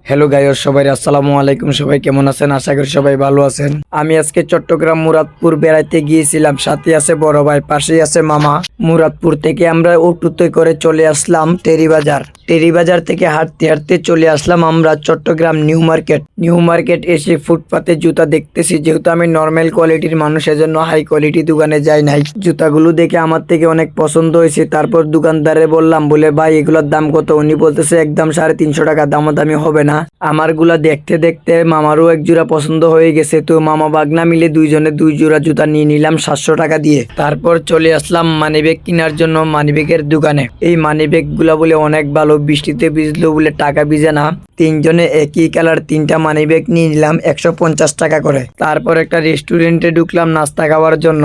Hello guys, সবাই আসসালামু আলাইকুম। সবাই কেমন আছেন? আশা করি সবাই ভালো আছেন। আমি আজকে চট্টগ্রাম মুরাদপুর বেড়াইতে গিয়েছিলাম। সাথে আছে বড় ভাই, পাশেই আছে মামা। মুরাদপুর থেকে আমরা অটোতে করে চলে আসলাম টেরিবাজার। টেরিবাজার থেকে হাঁটতে হাঁটতে চলে আসলাম আমরা Chattogram New Market. New Market এসে ফুটপাতে জুতা দেখতেছি। যেহেতু আমি নর্মাল কোয়ালিটির মানুষ, এজন্য হাই কোয়ালিটি দোকানে যাই নাই। জুতাগুলো দেখে আমার থেকে অনেক পছন্দ হয়েছে। তারপর দোকানদারে বললাম, বলে ভাই এগুলোর দাম কত? উনি বলতেছে একদম 350 টাকা, দামাদামি হবে না। আমার গুলা দেখতে দেখতে মামারও এক জোড়া পছন্দ হয়ে গেছে। তো মামা বাগনা মিলে দুইজনে 2 জোড়া জুতা নিয়ে নিলাম 700 টাকা দিয়ে। তারপর চলে আসলাম মানিব্যাগ কেনার জন্য মানিব্যাগের দোকানে। এই মানিব্যাগ গুলা বলে অনেক ভালো, বৃষ্টিতে ভিজলেও বলে টাকা ভিজে না। তিনজনে একই কালার 3টা মানিব্যাগ নিয়ে নিলাম 150 টাকা করে। তারপর একটা রেস্টুরেন্টে ঢুকলাম নাস্তা খাওয়ার জন্য।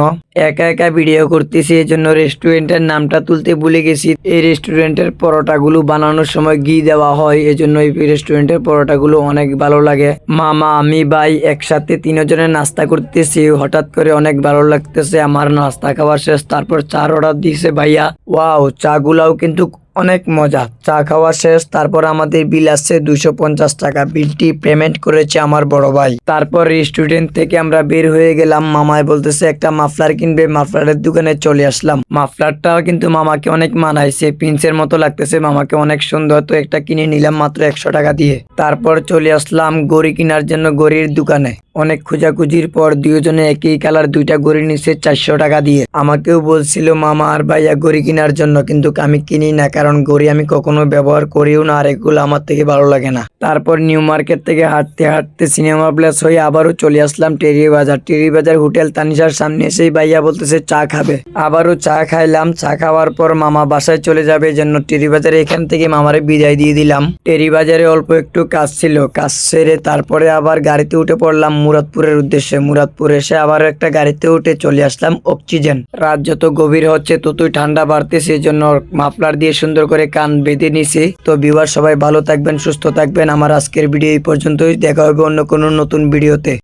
একা একা ভিডিও করতেছি, এই জন্য রেস্টুরেন্টের নামটা তুলতে ভুলে গেছি। এই রেস্টুরেন্টের পরোটাগুলো বানানোর সময় ঘি দেওয়া হয়, এজন্য এই রেস্টুরেন্টের পরোটাগুলো অনেক ভালো লাগে। মামা, আমি, ভাই একসাথে 3 জনে নাস্তা করতেছি। হঠাৎ করে অনেক ভালো লাগতেছে আমার নাস্তা খাওয়া শেষ। তারপর চার অর্ডার দিয়েছে ভাইয়া। ওয়াও, চা গুলাও কিন্তু অনেক মজা। চা খাওয়া শেষ। তারপর আমাদের বিল আসছে 250 টাকা। বিলটি পেমেন্ট করেছে আমার বড় ভাই। তারপর রেস্টুরেন্ট থেকে আমরা বের হয়ে গেলাম। মামায় বলতেছে একটা মাফলার কিনবে, মাফলারের দোকানে চলে আসলাম। মাফলারটাও কিন্তু মামাকে অনেক মানাইছে, প্রিন্সের মতো লাগতেছে, মামাকে অনেক সুন্দর। তো একটা কিনে নিলাম মাত্র 100 টাকা দিয়ে। তারপর চলে আসলাম ঘড়ি কেনার জন্য ঘড়ির দোকানে। অনেক খোঁজাখুঁজির পর দুজনে একই কালার 2টা ঘড়ি নিচ্ছে 400 টাকা দিয়ে। আমাকেও বলছিল মামা আর ভাইয়া ঘড়ি কেনার জন্য, কিন্তু আমি কিনি না, কারণ ঘড়ি আমি কখনো ব্যবহার করিও না, আর এগুলো আমার থেকে ভালো লাগে না। তারপর নিউ মার্কেট থেকে হাঁটতে হাঁটতে সিনেমা প্লেস হয়ে আবারও চলে আসলাম টেরিবাজার। টেরিবাজার হোটেল তানিশার সামনে এসেই ভাইয়া বলতেছে চা খাবে। আবারও চা খাইলাম। চা খাওয়ার পর মামা বাসায় চলে যাবে, জন্য টেরিবাজারে এখান থেকে মামারে বিদায় দিয়ে দিলাম। টেরিবাজারে অল্প একটু কাজ ছিল, কাজ সেরে তারপরে আবার গাড়িতে উঠে পড়লাম মুরাদপুরের উদ্দেশ্যে। মুরাদপুর এসে আবার একটা গাড়িতে উঠে চলে আসলাম অক্সিজেন। রাত যত গভীর হচ্ছে ততই ঠান্ডা বাড়তেছে, জন্য মাফলার দিয়ে সুন্দর করে কান বেঁধে নিছি। তো ভিউয়ার সবাই ভালো থাকবেন, সুস্থ থাকবেন। আমার আজকের ভিডিও এই পর্যন্তই। দেখা হবে অন্য কোনো নতুন ভিডিওতে।